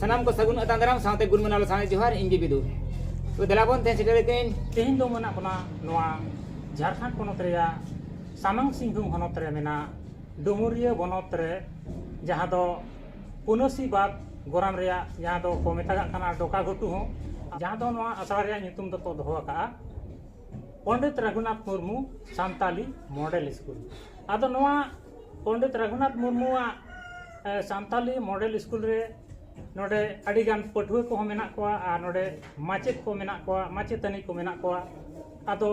सानाम को सगुन अतांदराम साथे गुण मनालो साने जोहार इंगी बिदु तो दलाबन तेन सिटेरकेन तेहन दो मना बना नोआ झारखंड पोनोत रेया सामांग सिंहभूम होनोत रे मेना डुमुरिया बनोत रे जहां दो पुनसी बाग गोराम रेया जहां दो को मेतागा काना डोका घुटू हो जहां दो नोआ असड़ा रेया ᱧᱩᱛᱩᱢ दो तो दोहो का पंडित रघुनाथ मुर्मू सांताली मॉडल स्कूल आदो नोआ पंडित रघुनाथ मुर्मू सांताली मॉडल स्कूल रे नोडे अडिगान पठुआ को मेना को आ नोडे माचेत को मेना को माचेतनी को मेना को आदो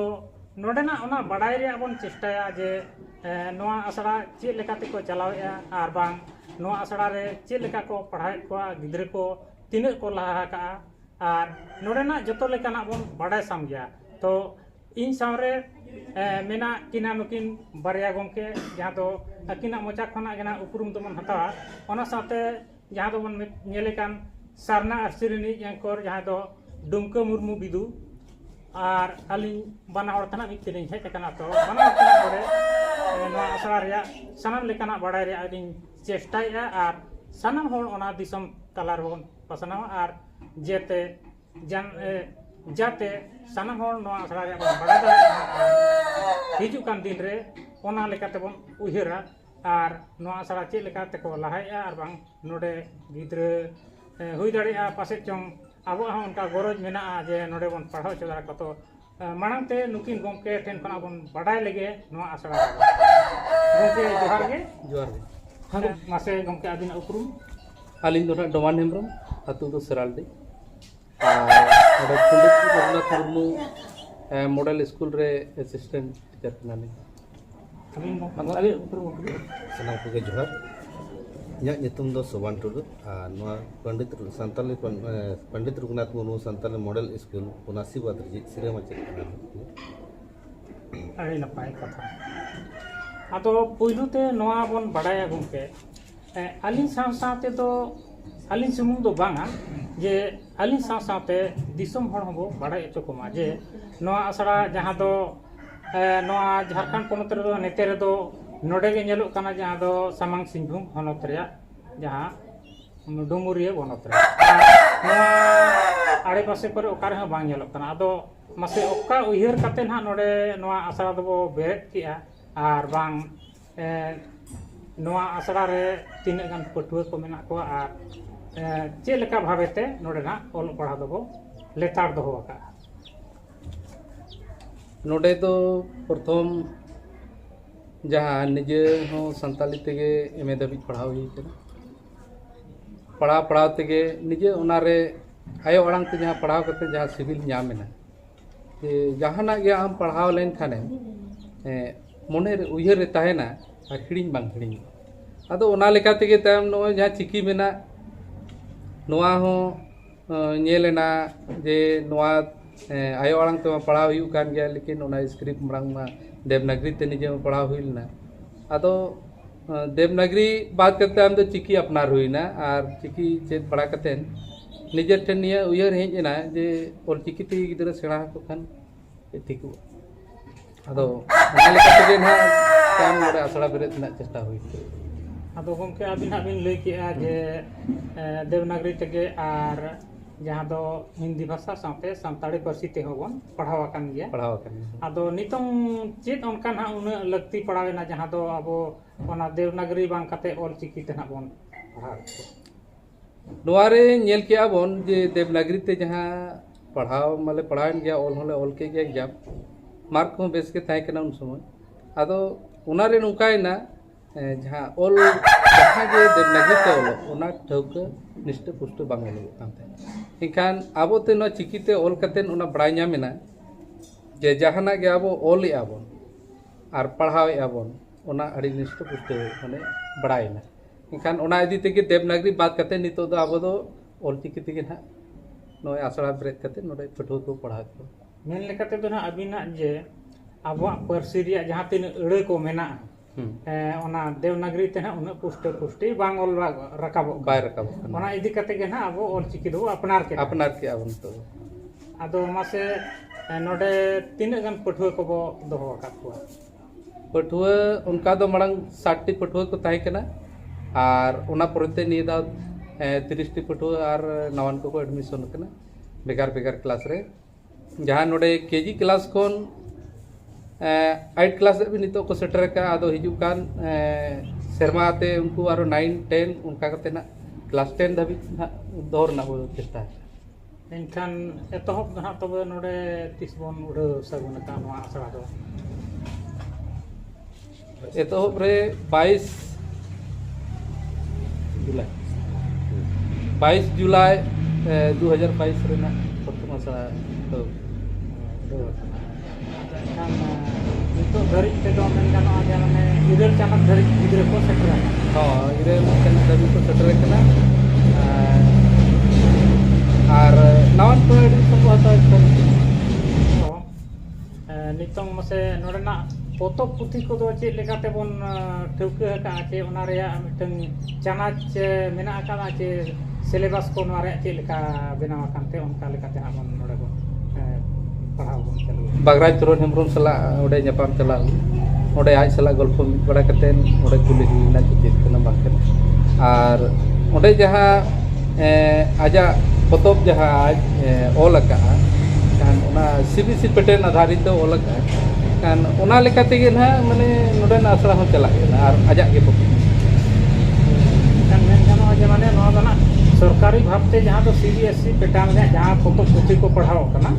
नोडेना ओना बड़ाई रे बन चेष्टाया जे नोआ असड़ा चेक लेकाते को चलावेया आर बांग नोआ असड़ा रे चेक लेका को पढ़ाई को गिद्रे को तिने को लहा का आर नोडेना जतो लेकाना बन बड़ाई साम गया तो इन सामरे मेना किना नुकिन बारिया गमके जहां दो अकिना मोचा खना गना उपरुम दमन हतावा ओना साथे जहां दो बन नेलेकान सारना अर्सिरिनी एंकर जहां दो डुमका मुर्मू बिदु और अली बना और तना मित तेलिं हेज कना तो बना तना ओरे नोआ असड़ा रेया सनाम लेकाना बड़ाई रे आदिन चेष्टाया और सनाम होड़ ओना दिसम तलार बन पसनावा और जेते जन जाते सनाम होड़ नोआ असड़ा रे बन बड़ा दा हिजु कान दिन रे ओना लेकाते बन उहिरा और नोआ असड़ा चे लेकाते को लहाया और बांग नोडे गिद्रे हुई दाड़िया पासे चोंग अब उनका गरज मेना जे नोडे बन पढ़ाव चला को तो मांगते नुकिन गमके ठेन खना बन बड़ाई लगे नोआ असड़ा गमके जोहार गे हाँ मासे गमके आदिना उपरुम आलिन दो डोमान हेम्ब्रम अतु दो सेरालडी और पंडित रघुनाथ मुर्मू मॉडल स्कूल रे असिस्टेंट टीचर कनानी अभी उपरुम सनाम को जोहार इᱧᱟᱹᱜ ᱧᱩᱛᱩᱢ ᱫᱚ ᱥᱚᱵᱟᱱ ᱴᱩᱰᱩ ᱟᱨ ᱱᱚᱣᱟ पंडित रघुनाथ मुर्मू सांताली मॉडल स्कूल पुनासीबाद ᱨᱮ ᱥᱤᱨᱟᱹ ᱢᱟᱪᱮᱫ ᱠᱟᱱᱟ अड़ी नपाय कथा आदो पुइलु ते नोआ बन बड़ाया गमके आलिन साथे तो आलिन सुमुंग दो बांगा जे आलिन साथे दिसम हड़ हबो बड़ाय एचो कोमा जे नोआ असड़ा जहां दो नोआ झारखंड पोनोत रे दो नेते रे दो नोडे गे नेलो काना जहां दो सामांग सिंहभूम होनोत रे जहां डुमुरिया बनोत रे नोआ आड़े पासे पर ओकार ह बांग नेलो काना आदो मासे ओका उहिर काते ना नोडे नोआ असड़ा दो बेरेट किया आर बांग नोआ असड़ा रे तिने गान पटुआ को मेना को आर चे लेका भावेते नोडे ना ओल पढ़ा दो लेतार दो का नोडे तो प्रथम जहाँ निजे हो संताली तेगे एमए धाबी पढ़ाव हुई पढ़ाव पढ़ाव तेगे निजे उनारे आयो अड़ांग ते जहाँ पढ़ाव करते जहाँ सिविल नामेना जहाना गे आम पढ़ाव लेन खाने मने उयहर रे ताहेना हिड़िंग बांग हिड़िंग आदो ओना लेका तेगे तायम नो जहाँ चिकी मेना नोआ हो नेलेना जे नोआ आयो अड़ांग ते पढ़ाव हुई कान गया लेकिन ओना स्क्रिप्ट मरांग मा देवनागरी ते निजे में पढ़ाव हुईना आदो देवनागरी बात करते हम तो चिकी अपनार हुईना और चिकी चेत पढ़ा करते निजे ठेन निया उयहर हेजना जे और चिकी ते गिदरा सेड़ा को खान ठीक आदो ओना लेका तेगे ना काम मोरे असड़ा बेरेत ना चेष्टा हुई आदो गमके अबिन बिन लई किया जे देवनागरी तेगे आर जहां दो हिंदी भाषा साथे सांताली पार्सी ते होबन पढ़ावा कान गया आदो नितों चेत उनका ना उन लगती पढ़ावेना जहां दो अबो ओना देवनागरी बांग काते ऑल चिकी ते ना बन पढ़ा नोआरे नेल किया बन जे देवनागरी ते जहां पढ़ाव माले पढ़ावन गया ऑल होले ऑल के गया एग्जाम मार्क को बेस के ताय कना उन समय आदो उनारे नुकायना जहां ऑल जहां जे देवनागरी ते ऑल ओना ठौका निष्ठ पुष्ट बांग नेलो कांते इखान आबो ते न चिकीते ऑल कतेन ओना बड़ाय ᱧᱟᱢᱮना जे जहाना गे आबो ऑल आबोन आर पढ़ाव आबोन ओना अड़ी निष्ठ पुष्ट माने बड़ायना इखान ओना इदी तेगे देवनागरी बात कते नितो दो आबो दो ऑल चिकी तेगे ना नोय आसड़ा ब्रेक कते नोडे पठो को पढ़ा को मेन लेकाते दो ना अबिना जे आबो पार्सी रिया जहां तीन अड़े को मेना ओना देवनागरी ते ना उना पुष्ट पुष्टि बांग ऑल रकाबो बाय रकाबो ओना इदी कते गे ना आबो ऑल चिकी दो अपनार के आबन तो आदो मासे नोडे तीन गान पठुआ को बो दोहो का पठुआ उनका दो मड़ंग 60 पठुआ को ताई कना और ओना परते निदा 30टी पटुआ और नवान को एडमिशन करना बेगार बेगार क्लास रे जहाँ नोडे केजी क्लास खन 8 क्लास भी नितो को सेटर का आदो हिजू कान सेरमाते उनको आरो 9 10 उनका करते ना क्लास 10 धाबी दौर ना वो चेष्टा है एनखान एतहब ना तब नोडे तीस बन उड़ सगुन का नवा आसरा दो एतहब रे 22 जुलाई 2022 रे ना प्रथम आसरा तो एनखान नितो धरिक ते दो मेन गानो आगे माने इरेल चानक धरिक गिदरे को सेटर हाँ इरेल चानक धाबी को सेटर करना और नवान को एडमिशन को हता नितों मसे नोडना पोतब पुथी को दो चे लेकाते बन ठौके का चे ओना रेया मिटन चानाच मेना का चे सिलेबस को नोरे चे लेका बनावा कानते उनका लेकाते हमन नोडे को पढ़ाव बन चलू बागराज चरण हेमब्रम सला ओडे ᱧᱟᱯᱟᱢ चला ओडे आज सला गल्प मिट बड़ा कतेन ओडे कुली हुईना चेत कना बाकन और ओडे जहां आजा पोतब जहां आज ओल का kan ona CBC पैटर्न आधारित ओल का kan ona लेका तेगे ना माने नोडे आसरा हो चला गया और आजा के पक्ष kan men गानो जे माने नोआ दना सरकारी भाबते जहां तो CBSE पैटर्न में जहां पोतब पुथी को पढ़ाओ कना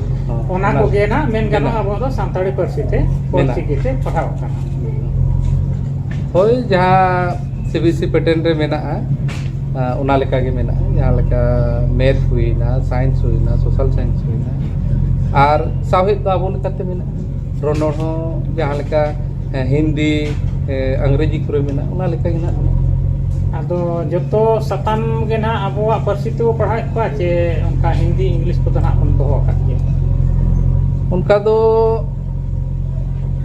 ओना को गे ना मेन गानो अब दो सानताड़ी पारसी ते ऑलचिकी ते पढ़ाओ कना होय जहां CBC पैटर्न रे मेना ओना लेका गे मेना जहां लेका मैथ हुईना साइंस हुईना सोशल साइंस हुईना और साहित्य तो आबो लेकाते मेना रोनोड़ हो जहां लेका हिंदी अंग्रेजी करे मेना ओना लेका गे ना आदो जतो सताम गे ना अबोआ पारसी ते पढ़ाए को चे उनका हिंदी इंग्लिश को ना बन दोहो का के उनका दो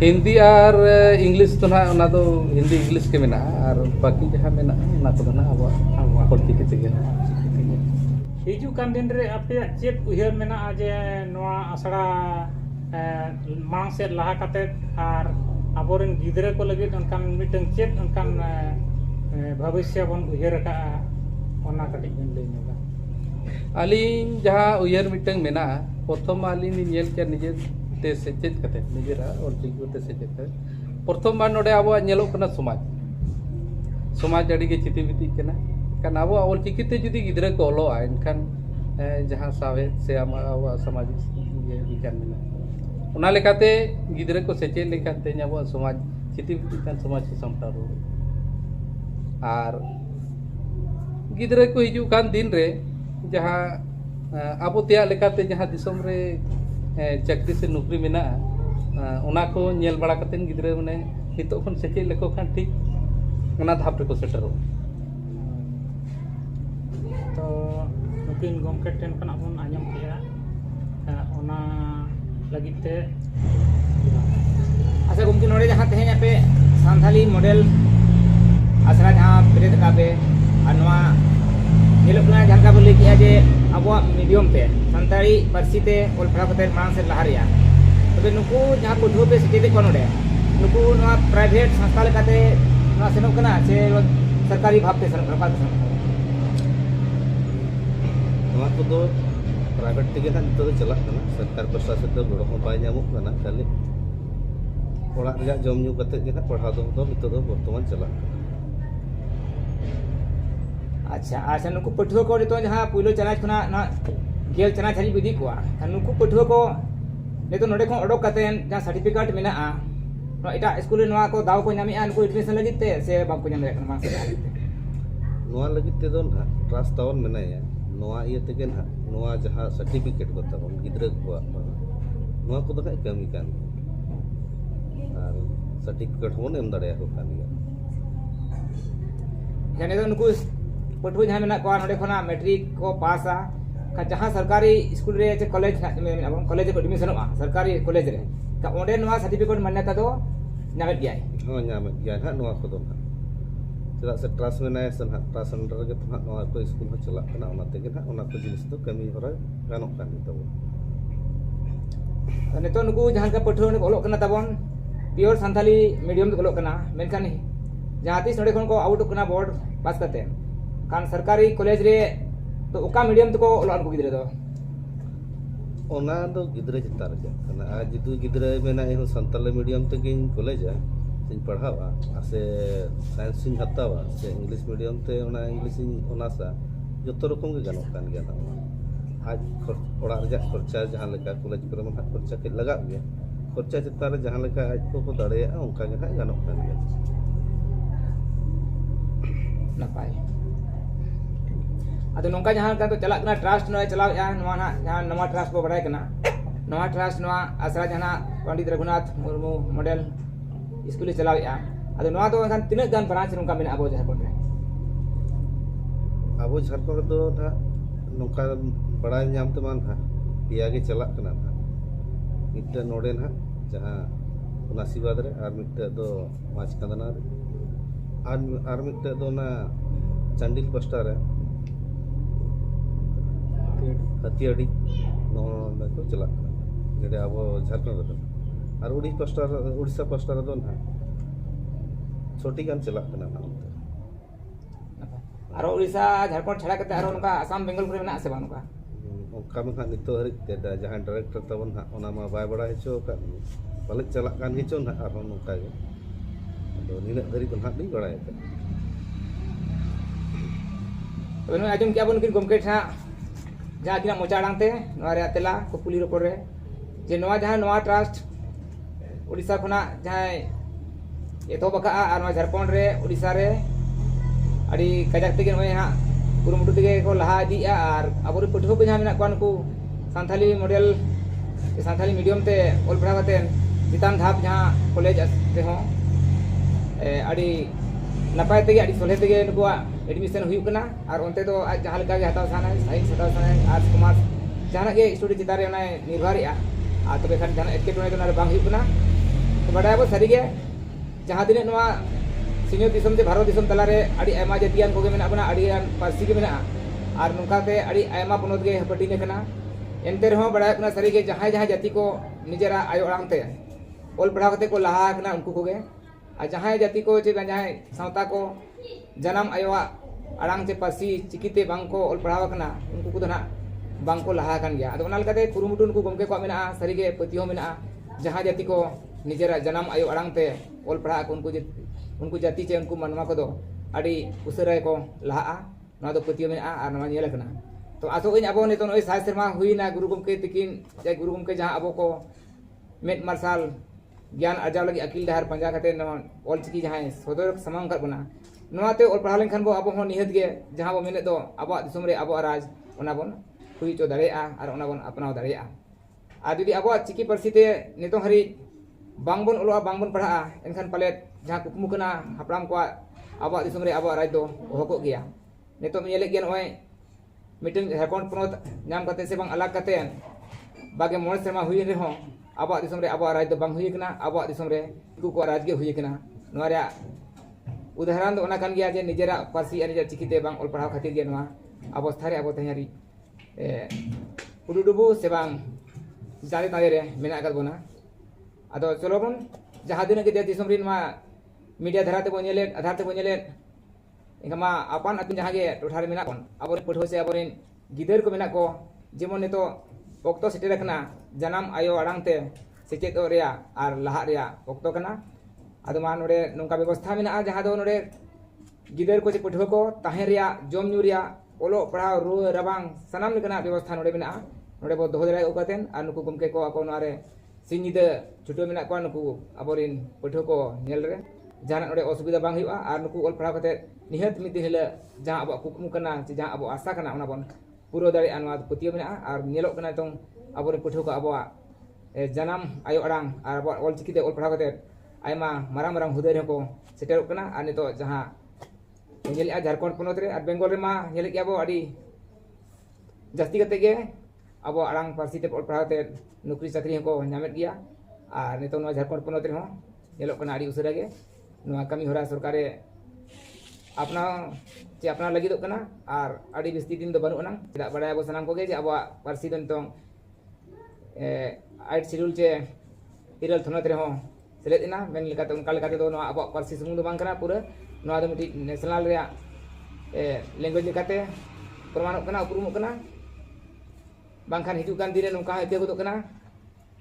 हिंदी और इंग्लिश तो ना ओना दो हिंदी इंग्लिश के मेना और बाकी जहां मेना ओना को ना अबो ऑलचिकी तेगे हिजू कान दिन रे आपे चेक उहर मेना जे नोआ आसड़ा मांग से लहा काते और आबोरन गिदरे को लगे उनकान मिटन चेक उनकान भविष्य बन उहर का ओना कटी बन ले नोगा अलीन जहां उहर मिटन मेना प्रथम अलीन नियल के निजे ते सेचेत कते निजेरा ऑलचिकी ते सेचेत प्रथम बार नोडे आबो नेलो कना समाज अड़ी के चिति बिति कना kan abo ऑलचिकी ते जुदी गिदरे को ओलो एनखान जहां सावे से आबो सामाजिक ये विज्ञान मेना ओना लेकाते गिदरे को सेचे लेकाते आबो समाज चिति बिति kan समाज से सामटा रो और गिदरे को हिजू कान दिन रे जहां आबो तेया लेकाते जहां दिसम रे चाकरी से नौकरी मेना ओना को नेल बड़ा कतेन गिदरे माने हितो खन सेचे लेको खान ठीक ओना धाप रे को सेटरो तो नुकिन गमके टेन खना बन आंजम किया ओना लगिते अच्छा गमके नोडे जहां तेहें पे सांथाली मॉडल आसरा जहां बेरेद का पे और नवा नीलकना जहां का बोले किया जे अब मीडियम ते सांताड़ी पारसी ते ओल पढ़ा कते मांग से लहारिया तबे नुकु जहां को धो पे सिटी को नोडे नुकु नवा प्राइवेट संस्था लेकाते नवा सेनो कना से सरकारी भाव ते सरकार नवा को दो प्राइवेट तेगे ना नितो चला कना सरकार प्रशासन दो गोड़ो हो बाय नामो कना खाली ओड़ा रिया जम न्यू कते गे ना पढ़ा दो नितो दो वर्तमान चला अच्छा अच्छा नुकु पठुआ को तो जहां पुलो चनाच खना ना गेल चनाच हरी विधि को नुकु पठुआ को ने तो नोडे को ओडोक कते जहां सर्टिफिकेट मेना नो एटा स्कूल नवा को दाव को नामी नुकु एडमिशन लगित ते से बाप को नाम रे कना नवा लगित ते दो ना ट्रस्ट टाउन मेनाया नवा इए तेगे ना नवा जहां सर्टिफिकेट को तबन गिदरे को नवा को दो कमी कान और सर्टिफिकेट होन एम दड़े को कान यानी तो नुकु पठुआ जहां मेना को नोडे खना मैट्रिक को पासा का जहां सरकारी स्कूल रे जे कॉलेज अब कॉलेज को एडमिशन सरकारी कॉलेज रे का ओंडे नवा सर्टिफिकेट मान्यता दो नामेत गया हां नामेत गया ना नवा को दो चला से ट्रस्ट में ना सन ट्रस्ट अंडर के तो नवा को स्कूल में चला कना ओना तेगे ना ओना को जिनिस तो कमी होरा गानो कान तबो ने तो नुकु जहां का पठुआ ने ओलो कना तबन प्योर संथाली मीडियम को ओलो कना मेनखान जहां तीस नोडे खन को आउट कना बोर्ड पास करते kan सरकारी कॉलेज रे तो ओका मीडियम तको ओला को गिद्रे दो ᱚᱱᱟ ᱫᱚ ᱜᱤᱫᱽᱨᱟᱹ ᱪᱮᱛᱟᱱ ᱨᱮ ᱪᱟᱞᱟᱜ ᱠᱟᱱᱟ ᱟᱨ ᱡᱩᱫᱤ ᱜᱤᱫᱽᱨᱟᱹ ᱢᱮᱱᱟ ᱤᱧ ᱥᱟᱱᱛᱟᱞᱤ ᱢᱤᱰᱤᱭᱟᱢ ᱛᱮᱜᱤᱧ ᱠᱚᱞᱮᱡᱟ ᱥᱮᱧ ᱯᱟᱲᱦᱟᱣᱟ ᱥᱮ ᱥᱟᱭᱮᱱᱥ ᱤᱧ ᱦᱟᱛᱟᱣᱟ ᱥᱮ ᱤᱝᱞᱤশ ᱢᱤᱰᱤᱭᱟᱢ ᱛᱮ ᱚᱱᱟ ᱤᱝᱞᱤশ ᱤᱧ ᱚᱱᱟᱥᱟ ᱡᱚᱛᱚ ᱨᱚᱠᱚᱢ ᱜᱮ ᱜᱟᱱᱚᱜ ᱠᱟᱱ ᱜᱮᱭᱟ ᱱᱚᱣᱟ ᱟᱡ ᱚᱲᱟᱜ ᱨᱮᱭᱟᱜ ᱠᱷᱚᱨᱪᱟ ᱡᱟᱦᱟᱸ ᱞᱮᱠᱟ ᱠᱚᱞᱮᱡᱽ ᱠᱚᱨᱮ ᱢᱟ ᱦᱟᱸᱜ ᱠᱷᱚᱨᱪᱟ ᱠᱟᱹᱡ ᱞᱟᱜᱟᱜ ᱜᱮᱭᱟ ᱠᱷᱚᱨᱪᱟ ᱪᱮᱛᱟᱱ ᱨᱮ ᱡᱟᱦᱟᱸ ᱞᱮᱠᱟ ᱟᱡ ᱠᱚ ᱫᱟᱲᱮᱭᱟᱜᱼᱟ ᱚᱱᱠᱟ ᱜᱮ ᱦᱟᱸᱜ ᱜᱟᱱᱚᱜ ᱠᱟᱱ ᱜᱮᱭᱟ नपाय अदो नोंका जहां का तो चला कना ट्रस्ट नय चलाव या नवा ना जहां नवा ट्रस्ट को बड़ाय कना नवा ट्रस्ट नवा आसरा जहां पंडित रघुनाथ मुर्मू मॉडल स्कूल चलाव या अदो नवा तो खान तिनक गान ब्रांच नोंका मेना अबो झारखंड रे ᱟᱵᱚ ᱡᱷᱟᱲᱠᱷᱚᱸᱰ ᱨᱮᱫᱚ ᱱᱟᱦᱟᱜ ᱱᱚᱝᱠᱟ ᱵᱟᱲᱟᱭ ᱧᱟᱢ ᱛᱮᱢᱟ ᱱᱟᱦᱟᱜ ᱯᱮᱭᱟ ᱜᱮ ᱪᱟᱞᱟᱜ ᱠᱟᱱᱟ ᱱᱟᱦᱟᱜ ᱢᱤᱫᱴᱮᱱ ᱱᱚᱰᱮ ᱱᱟᱦᱟᱜ ᱡᱟᱦᱟᱸ ᱚᱱᱟᱥᱤᱵᱟᱫ ᱨᱮ ᱟᱨ ᱢᱤᱫᱴᱮᱱ ᱫᱚ ᱢᱟᱪᱠᱟᱸᱫᱟᱱᱟ ᱨᱮ ᱟᱨ ᱢᱤᱫᱴᱮᱱ ᱫᱚ ᱚᱱᱟ ᱪᱟᱱᱰᱤᱞ ᱯᱟᱥᱴᱟ ᱨᱮ ᱦᱟᱹᱛᱤᱭᱟᱹᱲᱤ ᱱᱚᱰᱮ ᱠᱚ ᱪᱟᱞᱟᱜ ᱠᱟᱱᱟ ᱱᱚᱰᱮ ᱟᱵᱚ ᱡᱷᱟᱲᱠᱷᱚᱸᱰ ᱨᱮᱫᱚ ᱟᱨ उड़ीसा पास्टा ᱨᱮᱫᱚ ᱱᱟᱦᱟᱜ 6टी गान चलाग कना ना उनते आरो उड़ीसा झारखंड छाड़ा करते आरो नका आसाम बेंगल करे मेना से बानुका ओका में हां नितो हरि ते जहां डायरेक्टर तबन हां ओना मा बाय बड़ा हेचो का पाले चलाग कान हेचो ना आरो नोका गे अदो निना हरि बन हां नहीं बड़ा है तो आजम क्या बन किन गमके था जहां किना मोचाड़ांते नवारे तेला को पुली रोपड़ रे जे नवा जहां नवा ट्रस्ट उड़ीसा खना जहां एतो बका आर नवा झारखंड रे उड़ीसा रे अड़ी कजाक तेगे नय हा कुरुमुटु तेगे को लहा दिया आर अबोरे पठो पे जहां मेना कोन को सांथाली मॉडल सांथाली मीडियम ते ओल पढ़ा कते चितान धाप जहां कॉलेज ते हो अड़ी नपाय तेगे अड़ी सोले तेगे नुआ एडमिशन हुई कना आर ओनते तो आज जहां लगा गे हताव साना साइंस हताव साना आर्ट्स कॉमर्स जहां के स्टूडेंट चितारे ना निर्भरिया आ तबे खान जहां एकेटोने तो ना बांग हुई कना तो बडाय बो सरी गे जहां दिन नवा सिंह दिसम से भारत दिसम तलारे अड़ी आयमा जातियान कोगे मेना बना अड़ी पार्सी के मेना आर नुकाते अड़ी आयमा पनोत गे हपटी ने कना एनते रहो बडाय कना सरी गे जहां जहां जाति को निजेरा आयो अड़ांगते ओल पढ़ा कते को लहा कना उनको कोगे आ जहां जाति को जे जहां सावता को जन्म आयोवा अड़ांग से पार्सी चिकिते बांग को ओल पढ़ाव कना उनको को ना बांग को लहा कन गया अदो ओना लकाते कुरुमुटु उनको गमके को मेना सरी गे पतियो मेना जहां जाति को निजेरा जन्म आयो अड़ांगते ओल पढ़ा को उनको जाति चे उनको मनवा को दो अड़ी उसरे को लहा ना दो पतियो में आ नवा नेल कना तो आसो इन अबो नितो नय साय शर्मा हुईना गुरु गमके तिकिन जे गुरु गमके जहां अबो को मेट मार्शल ज्ञान अर्जाव लगी अकिल डहार पंजा कते न ओल चिकी जहां सदर समांग कर बना नवाते ओल पढ़ा लेन खान बो अबो हो निहत गे जहां बो मेने दो अबो दिसुम रे अबो राज ओना बोन हुई चो दाड़ेया आर ओना बोन अपनाव दाड़ेया आ जुदी अबो चिकी परिस्थिति नितो हरि बांगबन ओलोआ बांगबन पढ़ा एनखान पाले जहां कुकमु कना हापराम को अब दिसम रे अब राज दो होको गया नितो मेले गे नय मिटन झारखंड पनोत नाम कते से बांग अलग कते बागे मोड़ सेमा हुई रे हो अब दिसम रे अब राज दो बांग हुई कना अब दिसम रे को राज गे हुई कना नोरा उदाहरण दो ओना कान गया जे निजेरा पार्सी अनि चिकिते बांग ओल पढ़ाव खातिर गे नवा अवस्था रे अब तहरी उडुडुबु से बांग जारे तारे रे मेना गल बोना अदो चलो बन जहां दिन के दिसम रे नवा मीडिया धराते बो नेले आधार ते बो नेले इनकामा अपन अपन जहां गे टोठा रे मेना कोन अब पठो से अब गिदर को मेना को जेमन नितो ओक्तो सेटे रखना जन्म आयो अड़ांग ते सेचेत रेया आर लहा रेया ओक्तो कना अदो मा नोडे नोंका व्यवस्था मेना जहां दो नोडे गिदर को जे पठो को ताहे रेया जोम न्यू रेया ओलो पढ़ाव रू रबांग सनाम लेकना व्यवस्था नोडे मेना नोडे बो दोह दरे ओकातेन आर नुकु गुमके को ako नोरे सिनिदे छुटो मेना को नुकु अबोरिन पठो को नेल रे जहां नोडे असुविधा बांग हुआ आर नुकु ओल पढ़ाव कते निहत मिद हिला जहां अब कुकमु कना जहां अब आशा कना ओना बन पूरा दाड़े अनवा पतियो मेना आर नेलो कना तो अबोरिन पठो को अब जन्म आयो अड़ांग आर अब ओल चिकिते ओल पढ़ाव कते आयमा मारांग मारांग हुदे को सेटेर कना आर नितो जहां नेल झारखंड पनोत रे आर बेंगल रे मा नेल के अब अडी जास्ती कते गे अब अड़ांग पार्सी ते ओल पढ़ाव ते नौकरी चाकरी को नामेत गया आर नितो नो झारखंड पनोत रे हो नेलो कना अडी उसरा गे नवा कमी होरा सरकारे अपना चे अपना लगी दो कना आर अडी बिस्ती दिन दो बनु ना चेदा बडाय अब सनाम को गे जे अब पार्सी दन तो 8 शेड्यूल चे इरल थनत रे हो सेलेद इना मेन लेकाते उनका लेकाते दो नवा अब पार्सी सुमुंग दो बांग कना पूरा नवा दो मिटी नेशनल रे language lekate permanok kena upurumok kena bangkhan hidup kan dire nongka ite godok kena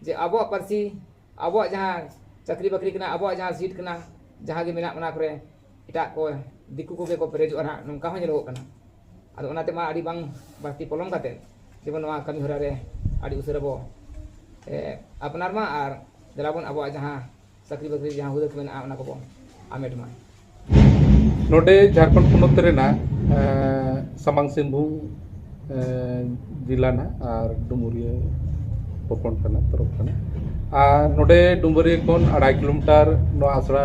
je abo parsi abo jaha chakri bakri kena abo jaha seat kena jaha ge menak ona kore ita ko diku ko ge ko perejo ana nongka ho nyelok kena ado onate ma adi bang basti polong kate jemon noa kami hora re adi usara bo apnar ma ar dalabon abo jaha chakri bakri jaha hudak mena ona ko bo amet ma नोडे Jharkhand पोनत Raina सामांग Singhbhum जिला ना और डुमुरिया पपन कना तरफ कना और नोडे डुमुरिया कोन 2.5 kilometre no आसरा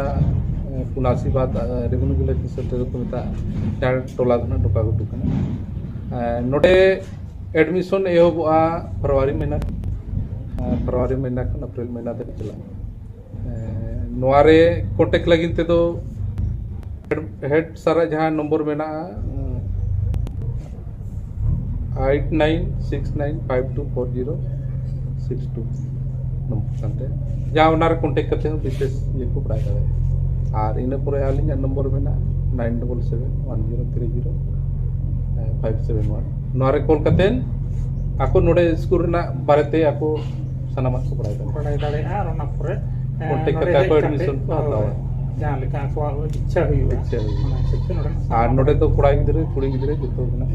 पुनासी बात revenue village centre को मेता चार टोला ना डोका गुटु कना नोडे एडमिशन एहोबा फरवरी महीना खन अप्रैल महीना तक चला नोआरे कॉन्टेक्ट लगिन ते दो हेड सारा जहाँ नंबर में 8969524062 नंबर जहाँ उनारे कॉन्टेक्ट करते हैं विशेष ये को पढ़ाई करे और इन पर आलिंग नंबर में 9771030571 नोरे कॉल करते हैं आको नोडे स्कूल ना बारेते आको सनामा को पढ़ाई दाड़े और ना पूरे कॉन्टेक्ट करके आको एडमिशन को हतावा जहाँ लेका को इच्छा हुई और नोडे तो कुड़ा गिदरे कुड़ी गिदरे जतो ना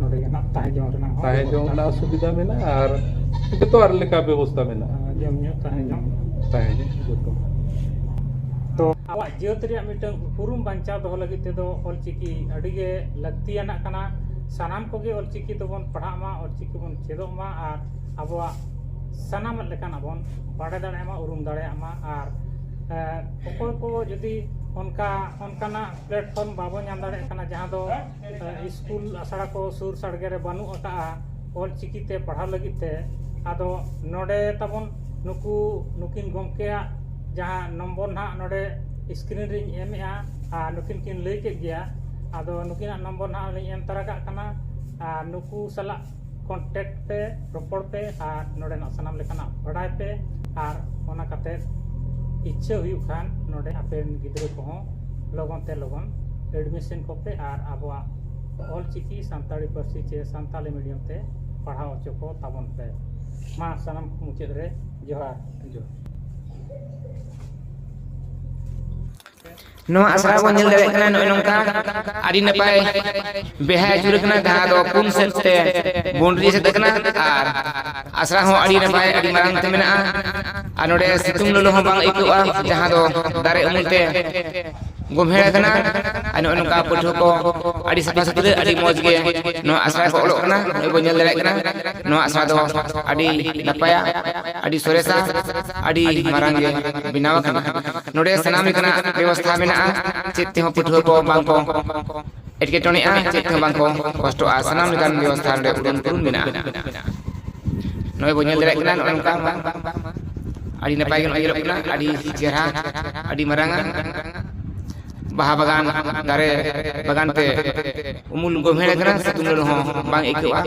नोडे ना ताहे जो ना सुविधा में ना और जतो आर लेका व्यवस्था में ना जम ताहे जतो तो आवा जेत रिया मिटंग पुरुम बांचाव दो लगी ते दो ऑलचिकी अडिगे लक्तियाना कना सनाम कोगे ऑलचिकी तो बन पढ़ा मा ऑलचिकी बन चेदो मा और आबवा सनाम लेकाना बन बाड़े दाड़े मा उरुम दाड़े मा और अकोय को जदि उनका प्लेटफॉर्म बाबो नाम दाड़े कना जहां दो स्कूल आसड़ा को सुर सड़गे रे बानु अका ऑलचिकी ते पढ़ा लगी ते आदो नोडे तबन नुकिन गमके जहाँ नंबर ना नोडे स्क्रीन रे एमआ आ नुकिन किन लई के गया आदो नुकिन नंबर ना ले एम तरका कना आ नुकु सला कांटेक्ट पे रोपड़ पे आ नोडे ना सनाम लेकाना बड़ाई पे आर ओना कते इच्छा हुई खान नोडे आपे गिद्रे को लगन ते लगन एडमिशन को पे आर आबवा ऑलचिकी सांताली पार्सी चे सांताली मीडियम ते पढ़ाओ चको ताबन पे मा सनाम मुचेद रे जोहार नोआ आसरा को नेल दाड़े कना नोय नोंका आदि नपाय बेहा जुरे कना जहां दो पुन सेते बाउंड्री से कना आर आसरा हो आदि नपाय आदि मारंग ते मेना आ नोडे सितुंग लोलो हो बांग इकुआ जहां दो दारे उमुलते गोमहेड़ा कना आ नोय नोंका पठो को आदि सफा सुथरे आदि मौज गे नोआ आसरा को ओलोक कना नोय बो नेल दाड़े कना नोआ आसरा दो आदि नपाया आदि सोरेसा आदि मारंग गे बिनाव कना नोडे सनामी कना व्यवस्था में चित्ते हो पुठो को बांको एटकेटोनी चित्ते हो बांको कष्ट आसनाम लेकान व्यवस्था रे उडन पुरुन मेना नोय बो नेल दाड़े कना नोंका आदि नपाय गन आयरो कना आदि चेहरा आदि मारांगा बाहा बागान दारे बागान पे उमुल गोमेड़ा कना सतुल हो बांग इकुआ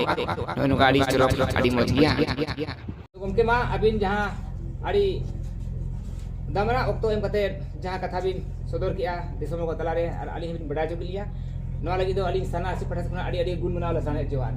नोय नोका आदि चरक आदि मज गया गमके मा अबिन जहां आदि दामरा ऑक्टो एम कते जहां कथा बिन सदर किया दिसम को तलारे और अली बिन बड़ा जो लिया नवा लगी दो अली सना से पढ़ा सकना अड़ी गुण मनावला सने जवान